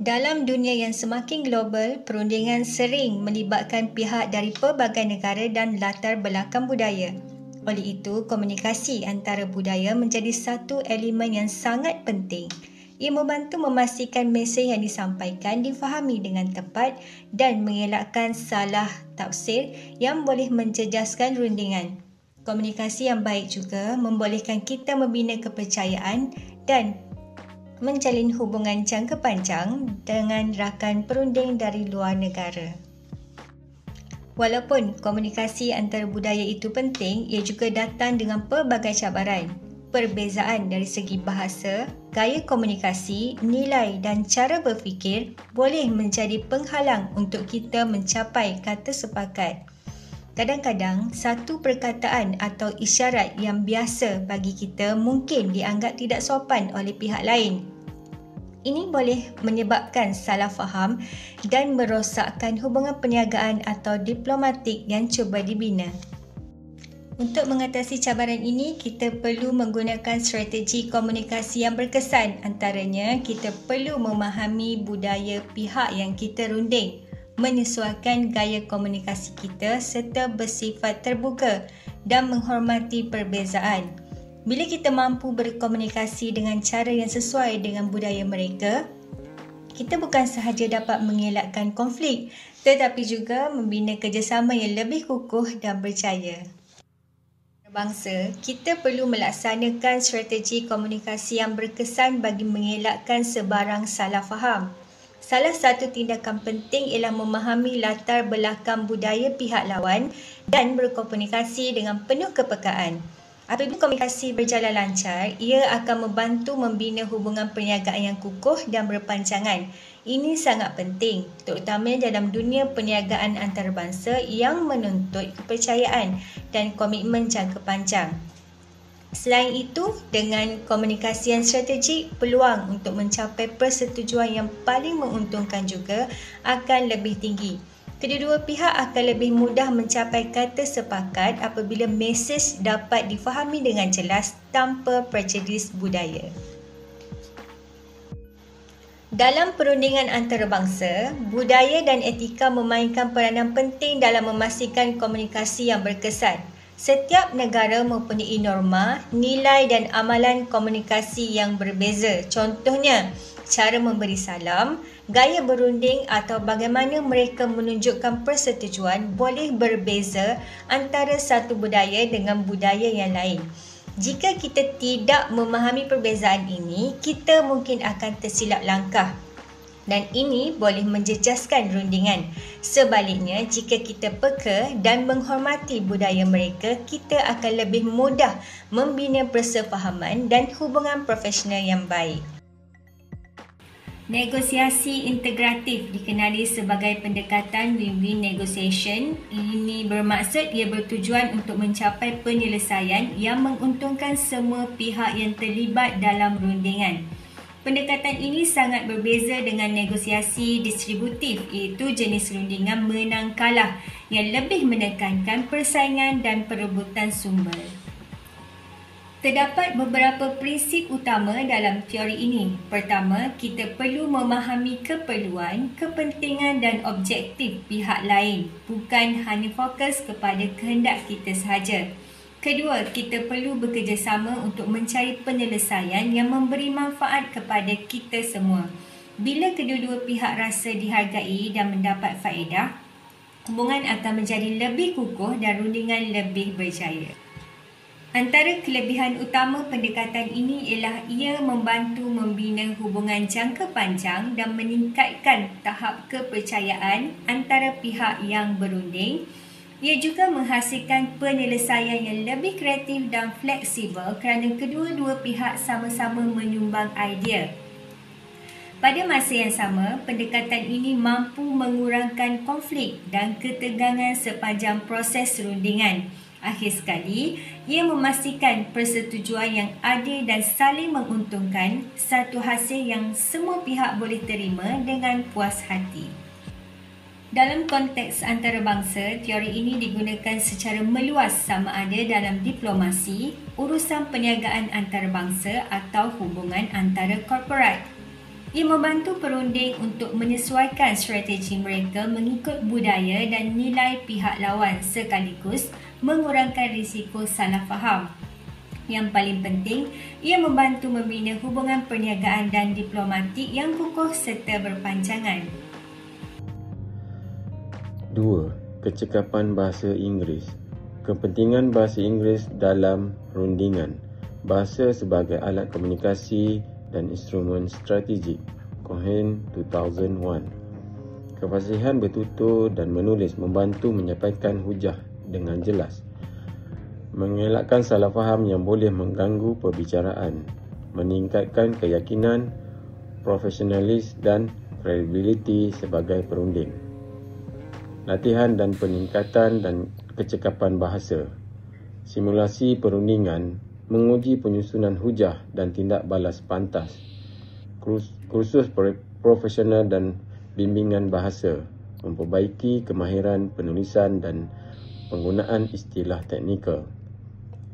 Dalam dunia yang semakin global, perundingan sering melibatkan pihak dari pelbagai negara dan latar belakang budaya. Oleh itu, komunikasi antara budaya menjadi satu elemen yang sangat penting. Ia membantu memastikan mesej yang disampaikan difahami dengan tepat dan mengelakkan salah tafsir yang boleh menjejaskan rundingan. Komunikasi yang baik juga membolehkan kita membina kepercayaan dan menjalin hubungan jangka panjang dengan rakan perunding dari luar negara. Walaupun komunikasi antara budaya itu penting, ia juga datang dengan pelbagai cabaran. Perbezaan dari segi bahasa, gaya komunikasi, nilai dan cara berfikir boleh menjadi penghalang untuk kita mencapai kata sepakat. Kadang-kadang, satu perkataan atau isyarat yang biasa bagi kita mungkin dianggap tidak sopan oleh pihak lain. Ini boleh menyebabkan salah faham dan merosakkan hubungan perniagaan atau diplomatik yang cuba dibina. Untuk mengatasi cabaran ini, kita perlu menggunakan strategi komunikasi yang berkesan. Antaranya, kita perlu memahami budaya pihak yang kita runding, menyesuaikan gaya komunikasi kita serta bersifat terbuka dan menghormati perbezaan. Bila kita mampu berkomunikasi dengan cara yang sesuai dengan budaya mereka, kita bukan sahaja dapat mengelakkan konflik, tetapi juga membina kerjasama yang lebih kukuh dan berjaya. Bangsa, kita perlu melaksanakan strategi komunikasi yang berkesan bagi mengelakkan sebarang salah faham. Salah satu tindakan penting ialah memahami latar belakang budaya pihak lawan dan berkomunikasi dengan penuh kepekaan. Apabila komunikasi berjalan lancar, ia akan membantu membina hubungan perniagaan yang kukuh dan berpanjangan. Ini sangat penting, terutamanya dalam dunia perniagaan antarabangsa yang menuntut kepercayaan dan komitmen jangka panjang. Selain itu, dengan komunikasi yang strategik, peluang untuk mencapai persetujuan yang paling menguntungkan juga akan lebih tinggi. Kedua-dua pihak akan lebih mudah mencapai kata sepakat apabila mesej dapat difahami dengan jelas tanpa prejudis budaya. Dalam perundingan antarabangsa, budaya dan etika memainkan peranan penting dalam memastikan komunikasi yang berkesan. Setiap negara mempunyai norma, nilai dan amalan komunikasi yang berbeza. Contohnya, cara memberi salam, gaya berunding atau bagaimana mereka menunjukkan persetujuan boleh berbeza antara satu budaya dengan budaya yang lain. Jika kita tidak memahami perbezaan ini, kita mungkin akan tersilap langkah dan ini boleh menjejaskan rundingan. Sebaliknya, jika kita peka dan menghormati budaya mereka, kita akan lebih mudah membina persefahaman dan hubungan profesional yang baik. Negosiasi integratif dikenali sebagai pendekatan win-win negotiation. Ini bermaksud ia bertujuan untuk mencapai penyelesaian yang menguntungkan semua pihak yang terlibat dalam rundingan. Pendekatan ini sangat berbeza dengan negosiasi distributif, iaitu jenis rundingan menang kalah yang lebih menekankan persaingan dan perebutan sumber. Terdapat beberapa prinsip utama dalam teori ini. Pertama, kita perlu memahami keperluan, kepentingan dan objektif pihak lain, bukan hanya fokus kepada kehendak kita sahaja. Kedua, kita perlu bekerjasama untuk mencari penyelesaian yang memberi manfaat kepada kita semua. Bila kedua-dua pihak rasa dihargai dan mendapat faedah, hubungan akan menjadi lebih kukuh dan rundingan lebih berjaya. Antara kelebihan utama pendekatan ini ialah ia membantu membina hubungan jangka panjang dan meningkatkan tahap kepercayaan antara pihak yang berunding. Ia juga menghasilkan penyelesaian yang lebih kreatif dan fleksibel kerana kedua-dua pihak sama-sama menyumbang idea. Pada masa yang sama, pendekatan ini mampu mengurangkan konflik dan ketegangan sepanjang proses rundingan. Akhir sekali, ia memastikan persetujuan yang adil dan saling menguntungkan, satu hasil yang semua pihak boleh terima dengan puas hati. Dalam konteks antarabangsa, teori ini digunakan secara meluas sama ada dalam diplomasi, urusan perniagaan antarabangsa atau hubungan antara korporat. Ia membantu perunding untuk menyesuaikan strategi mereka mengikut budaya dan nilai pihak lawan sekaligus mengurangkan risiko salah faham. Yang paling penting, ia membantu membina hubungan perniagaan dan diplomatik yang kukuh serta berpanjangan. 2. Kecekapan bahasa Inggeris. Kepentingan bahasa Inggeris dalam rundingan. Bahasa sebagai alat komunikasi dan instrumen strategik. Cohen 2001. Kefasihan bertutur dan menulis membantu menyampaikan hujah dengan jelas. Mengelakkan salah faham yang boleh mengganggu perbicaraan. Meningkatkan keyakinan, profesionalis dan kredibiliti sebagai perunding. Latihan dan peningkatan dan kecekapan bahasa. Simulasi perundingan, menguji penyusunan hujah dan tindak balas pantas. Kursus profesional dan bimbingan bahasa, memperbaiki kemahiran penulisan dan penggunaan istilah teknikal.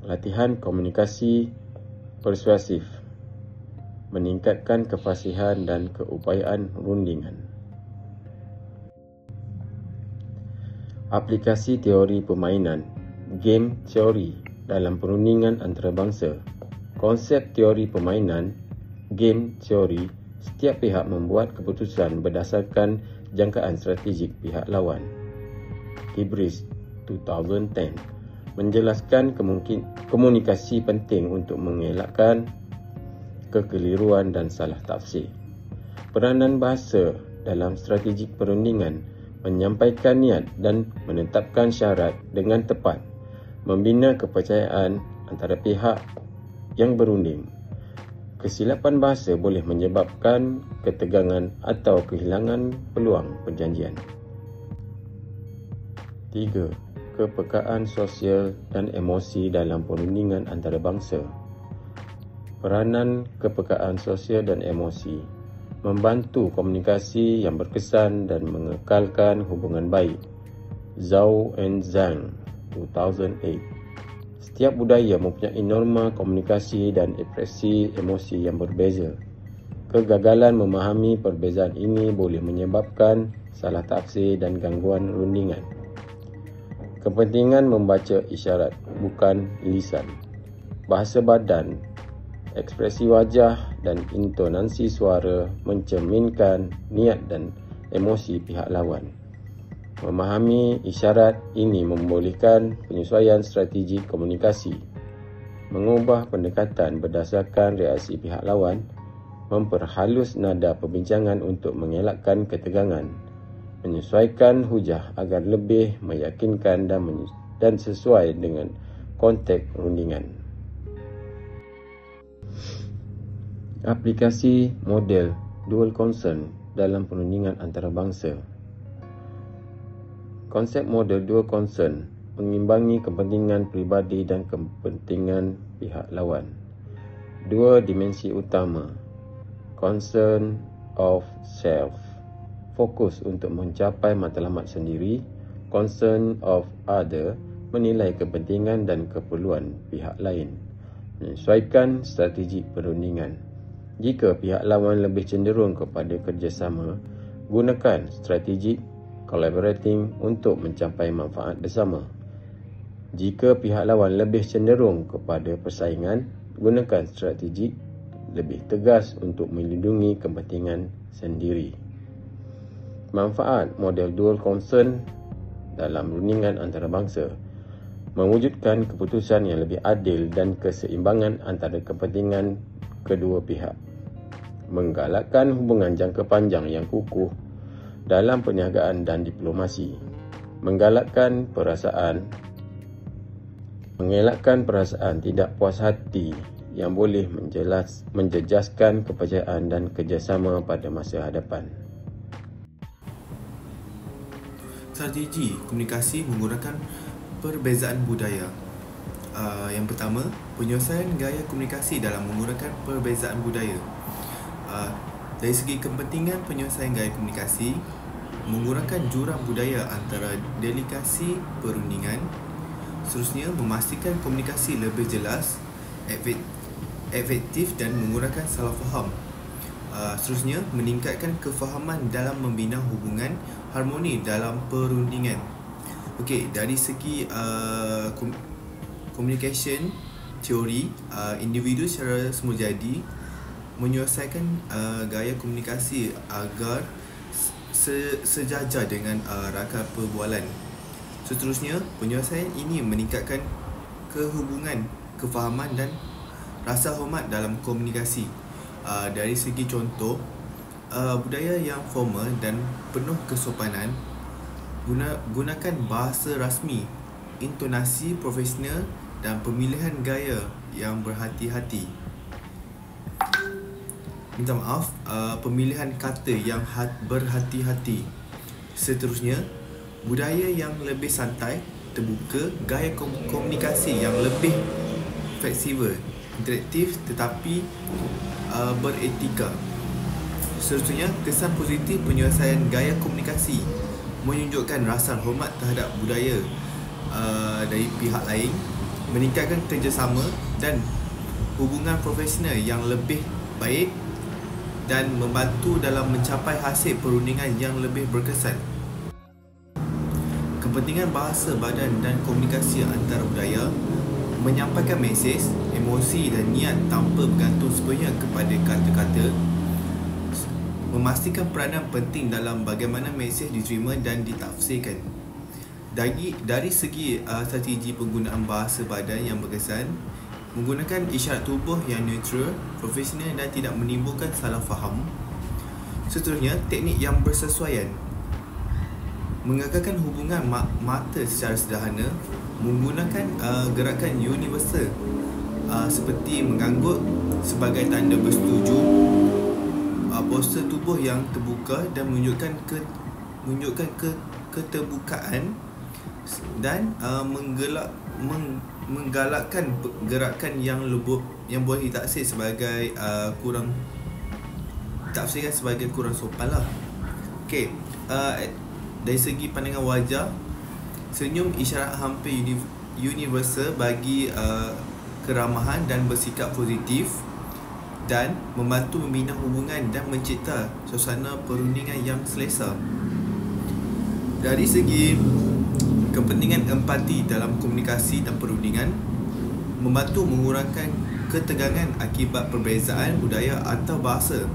Latihan komunikasi persuasif, meningkatkan kefasihan dan keupayaan rundingan. Aplikasi teori permainan, game teori dalam perundingan antarabangsa. Konsep teori permainan, game teori, setiap pihak membuat keputusan berdasarkan jangkaan strategik pihak lawan. Ibris 2010 menjelaskan komunikasi penting untuk mengelakkan kekeliruan dan salah tafsir. Peranan bahasa dalam strategik perundingan, menyampaikan niat dan menetapkan syarat dengan tepat, membina kepercayaan antara pihak yang berunding. Kesilapan bahasa boleh menyebabkan ketegangan atau kehilangan peluang perjanjian. 3. Kepekaan sosial dan emosi dalam perundingan antarabangsa. Peranan kepekaan sosial dan emosi membantu komunikasi yang berkesan dan mengekalkan hubungan baik. Zhao and Zhang 2008. Setiap budaya mempunyai norma komunikasi dan ekspresi emosi yang berbeza. Kegagalan memahami perbezaan ini boleh menyebabkan salah tafsir dan gangguan rundingan. Kepentingan membaca isyarat, bukan lisan. Bahasa badan, ekspresi wajah dan intonasi suara mencerminkan niat dan emosi pihak lawan. Memahami isyarat ini membolehkan penyesuaian strategi komunikasi, mengubah pendekatan berdasarkan reaksi pihak lawan, memperhalus nada perbincangan untuk mengelakkan ketegangan, menyesuaikan hujah agar lebih meyakinkan dan sesuai dengan konteks rundingan. Aplikasi model dual concern dalam perundingan antarabangsa. Konsep model dual concern mengimbangi kepentingan peribadi dan kepentingan pihak lawan. Dua dimensi utama. Concern of self, fokus untuk mencapai matlamat sendiri. Concern of other, menilai kepentingan dan keperluan pihak lain. Menyesuaikan strategi perundingan. Jika pihak lawan lebih cenderung kepada kerjasama, gunakan strategi collaborating untuk mencapai manfaat bersama. Jika pihak lawan lebih cenderung kepada persaingan, gunakan strategi lebih tegas untuk melindungi kepentingan sendiri. Manfaat model dual concern dalam rundingan antarabangsa, mewujudkan keputusan yang lebih adil dan keseimbangan antara kepentingan kedua pihak, menggalakkan hubungan jangka panjang yang kukuh dalam perniagaan dan diplomasi, mengelakkan perasaan tidak puas hati yang boleh menjejaskan kepercayaan dan kerjasama pada masa hadapan. Strategi komunikasi menggunakan perbezaan budaya. Yang pertama, penyelesaian gaya komunikasi dalam menggunakan perbezaan budaya. Dari segi kepentingan penyelesaian gaya komunikasi, mengurangkan jurang budaya antara delegasi perundingan. Seterusnya, memastikan komunikasi lebih jelas, efektif dan mengurangkan salah faham. Seterusnya, meningkatkan kefahaman dalam membina hubungan harmoni dalam perundingan. Okey, dari segi communication teori, individu secara semulajadi menyelesaikan gaya komunikasi agar sejajar dengan rakan perbualan. Seterusnya, penyelesaian ini meningkatkan kehubungan, kefahaman dan rasa hormat dalam komunikasi. Dari segi contoh, budaya yang formal dan penuh kesopanan, gunakan bahasa rasmi, intonasi profesional dan pemilihan gaya yang berhati-hati. Minta maaf, pemilihan kata yang berhati-hati. Seterusnya, budaya yang lebih santai, terbuka, gaya komunikasi yang lebih fleksibel, interaktif tetapi beretika. Seterusnya, kesan positif penyelesaian gaya komunikasi menunjukkan rasa hormat terhadap budaya dari pihak lain, meningkatkan kerjasama dan hubungan profesional yang lebih baik dan membantu dalam mencapai hasil perundingan yang lebih berkesan. Kepentingan bahasa badan dan komunikasi antara budaya menyampaikan mesej, emosi dan niat tanpa bergantung sepenuhnya kepada kata-kata, memastikan peranan penting dalam bagaimana mesej diterima dan ditafsirkan. Dari segi strategi penggunaan bahasa badan yang berkesan, menggunakan isyarat tubuh yang neutral, profesional dan tidak menimbulkan salah faham. Seterusnya, teknik yang bersesuaian, mengekalkan hubungan mata secara sederhana, menggunakan gerakan universal seperti mengangguk sebagai tanda bersetuju, postur tubuh yang terbuka dan menunjukkan keterbukaan dan menggalakkan gerakan yang lembut yang boleh ditafsir sebagai kurang sopan lah. Okey, dari segi pandangan wajah, senyum isyarat hampir universal bagi keramahan dan bersikap positif dan membantu membina hubungan dan mencipta suasana perundingan yang selesa. Dari segi kepentingan empati dalam komunikasi dan perundingan, membantu mengurangkan ketegangan akibat perbezaan budaya atau bahasa,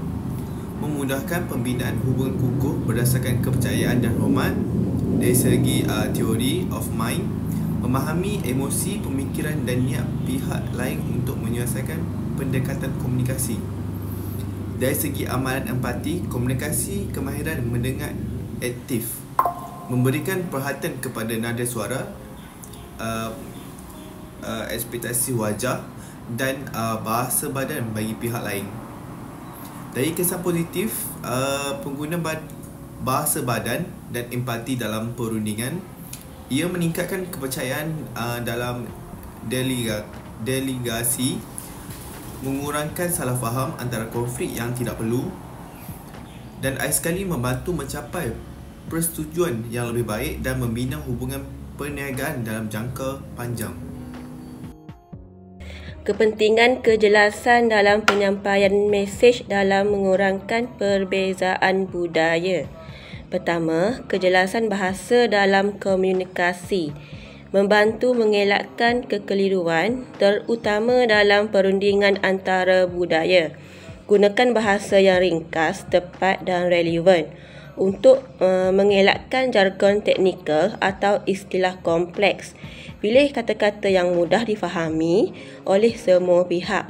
memudahkan pembinaan hubungan kukuh berdasarkan kepercayaan dan hormat. Dari segi teori of mind, memahami emosi, pemikiran dan niat pihak lain untuk menyelesaikan pendekatan komunikasi. Dari segi amalan empati, komunikasi kemahiran mendengar aktif, memberikan perhatian kepada nada suara, ekspektasi wajah dan bahasa badan bagi pihak lain. Dari kesan positif, penggunaan bahasa badan dan empati dalam perundingan, ia meningkatkan kepercayaan dalam delegasi, mengurangkan salah faham antara konflik yang tidak perlu dan akhir sekali membantu mencapai persetujuan yang lebih baik dan membina hubungan perniagaan dalam jangka panjang. Kepentingan kejelasan dalam penyampaian mesej dalam mengurangkan perbezaan budaya. Pertama, kejelasan bahasa dalam komunikasi membantu mengelakkan kekeliruan, terutama dalam perundingan antara budaya. Gunakan bahasa yang ringkas, tepat dan relevan untuk mengelakkan jargon teknikal atau istilah kompleks. Pilih kata-kata yang mudah difahami oleh semua pihak.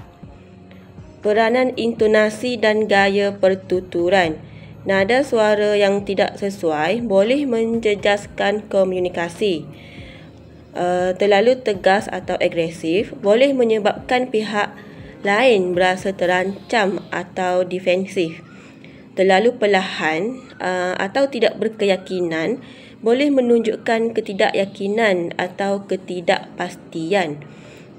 Peranan intonasi dan gaya pertuturan. Nada suara yang tidak sesuai boleh menjejaskan komunikasi. Terlalu tegas atau agresif boleh menyebabkan pihak lain berasa terancam atau defensif. Terlalu perlahan atau tidak berkeyakinan boleh menunjukkan ketidakyakinan atau ketidakpastian.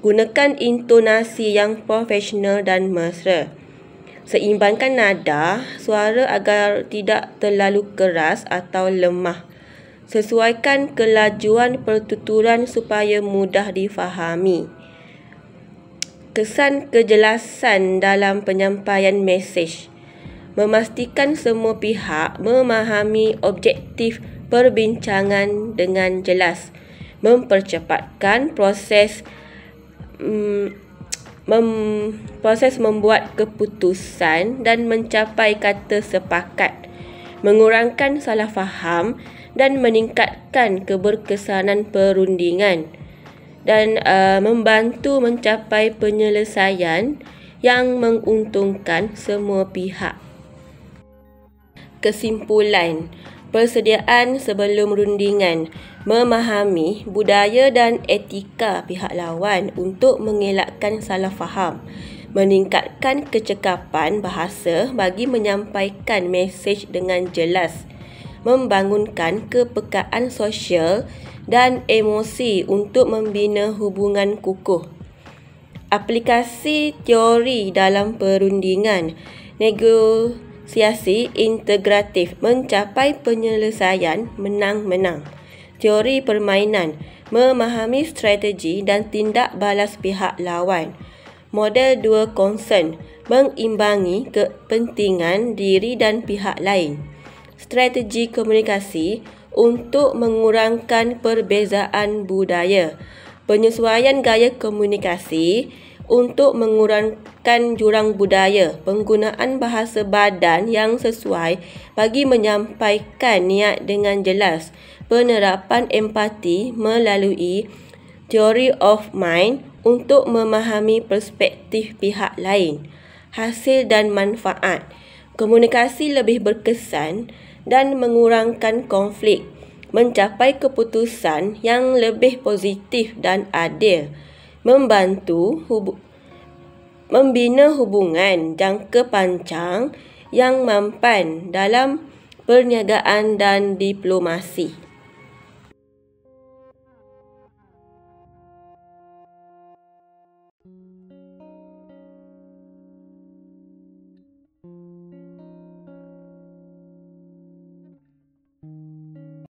Gunakan intonasi yang profesional dan mesra. Seimbangkan nada suara agar tidak terlalu keras atau lemah. Sesuaikan kelajuan pertuturan supaya mudah difahami. Kesan kejelasan dalam penyampaian mesej. Memastikan semua pihak memahami objektif perbincangan dengan jelas. Mempercepatkan proses membuat keputusan dan mencapai kata sepakat. Mengurangkan salah faham dan meningkatkan keberkesanan perundingan. Dan membantu mencapai penyelesaian yang menguntungkan semua pihak. Kesimpulan, persediaan sebelum rundingan, memahami budaya dan etika pihak lawan untuk mengelakkan salah faham, meningkatkan kecekapan bahasa bagi menyampaikan mesej dengan jelas, membangunkan kepekaan sosial dan emosi untuk membina hubungan kukuh. Aplikasi teori dalam perundingan, negosiasi integratif mencapai penyelesaian menang-menang. Teori permainan, memahami strategi dan tindak balas pihak lawan. Model dua concern, mengimbangi kepentingan diri dan pihak lain. Strategi komunikasi untuk mengurangkan perbezaan budaya. Penyesuaian gaya komunikasi untuk mengurangkan jurang budaya. Penggunaan bahasa badan yang sesuai bagi menyampaikan niat dengan jelas. Penerapan empati melalui theory of mind untuk memahami perspektif pihak lain. Hasil dan manfaat. Komunikasi lebih berkesan dan mengurangkan konflik, mencapai keputusan yang lebih positif dan adil, membantu membina hubungan jangka panjang yang mampan dalam perniagaan dan diplomasi.